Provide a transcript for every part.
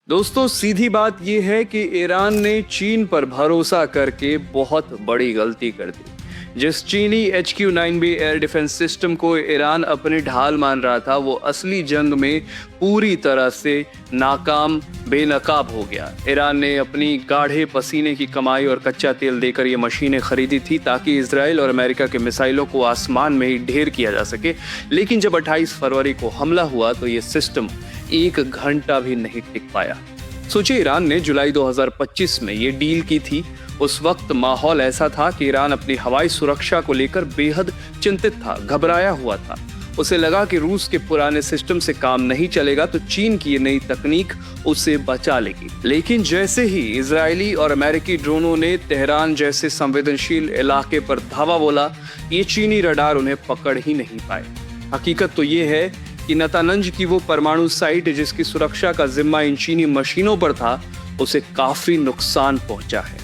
दोस्तों सीधी बात यह है कि ईरान ने चीन पर भरोसा करके बहुत बड़ी गलती कर दी। जिस चीनी HQ-9B एयर डिफेंस सिस्टम को ईरान अपनी ढाल मान रहा था, वो असली जंग में पूरी तरह से नाकाम बेनकाब हो गया। ईरान ने अपनी गाढ़े पसीने की कमाई और कच्चा तेल देकर ये मशीनें खरीदी थी ताकि इजराइल और अमेरिका के मिसाइलों को आसमान में ही ढेर किया जा सके। लेकिन जब 28 फरवरी को हमला हुआ तो ये सिस्टम 1 घंटा भी नहीं टिक पाया। सोचिए, ईरान ने जुलाई 2025 में ये डील की थी। उस वक्त माहौल ऐसा था कि ईरान अपनी हवाई सुरक्षा को लेकर बेहद चिंतित था, घबराया हुआ था। उसे लगा कि रूस के पुराने सिस्टम से काम नहीं चलेगा तो चीन की ये नई तकनीक उसे बचा लेगी। लेकिन जैसे ही इजरायली और अमेरिकी ड्रोनों ने तेहरान जैसे संवेदनशील इलाके पर धावा बोला, ये चीनी रडार उन्हें पकड़ ही नहीं पाए। हकीकत तो ये है कि नतानंज की वो परमाणु साइट जिसकी सुरक्षा का जिम्मा इन चीनी मशीनों पर था, उसे काफी नुकसान पहुंचा है।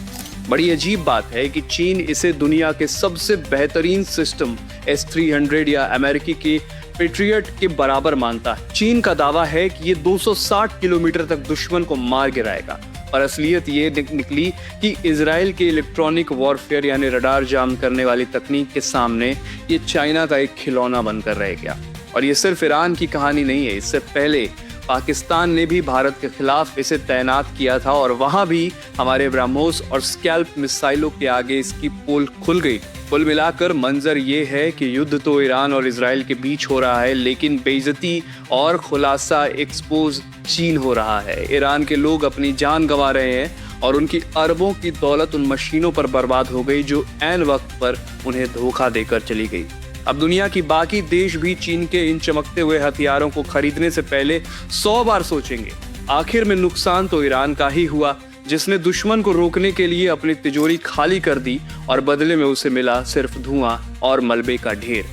बड़ी अजीब बात है कि चीन इसे दुनिया के सबसे बेहतरीन सिस्टम S-300 या अमेरिकी के पेट्रियट के बराबर मानता है। चीन का दावा है कि ये 260 किलोमीटर तक दुश्मन को मार गिराएगा, और असलियत ये निकली कि इजराइल के इलेक्ट्रॉनिक वॉरफेयर यानी रडार जाम करने वाली तकनीक के सामने ये चाइना का एक खिलौना बनकर रह गया। और ये सिर्फ ईरान की कहानी नहीं है। इससे पहले पाकिस्तान ने भी भारत के खिलाफ इसे तैनात किया था और वहां भी हमारे ब्रह्मोस और स्कैल्प मिसाइलों के आगे इसकी पोल खुल गई। कुल मिलाकर मंजर ये है कि युद्ध तो ईरान और इजराइल के बीच हो रहा है, लेकिन बेइज्जती और खुलासा एक्सपोज चीन हो रहा है। ईरान के लोग अपनी जान गंवा रहे हैं और उनकी अरबों की दौलत उन मशीनों पर बर्बाद हो गई जो ऐन वक्त पर उन्हें धोखा देकर चली गई। अब दुनिया की बाकी देश भी चीन के इन चमकते हुए हथियारों को खरीदने से पहले 100 बार सोचेंगे। आखिर में नुकसान तो ईरान का ही हुआ, जिसने दुश्मन को रोकने के लिए अपनी तिजोरी खाली कर दी और बदले में उसे मिला सिर्फ धुआं और मलबे का ढेर।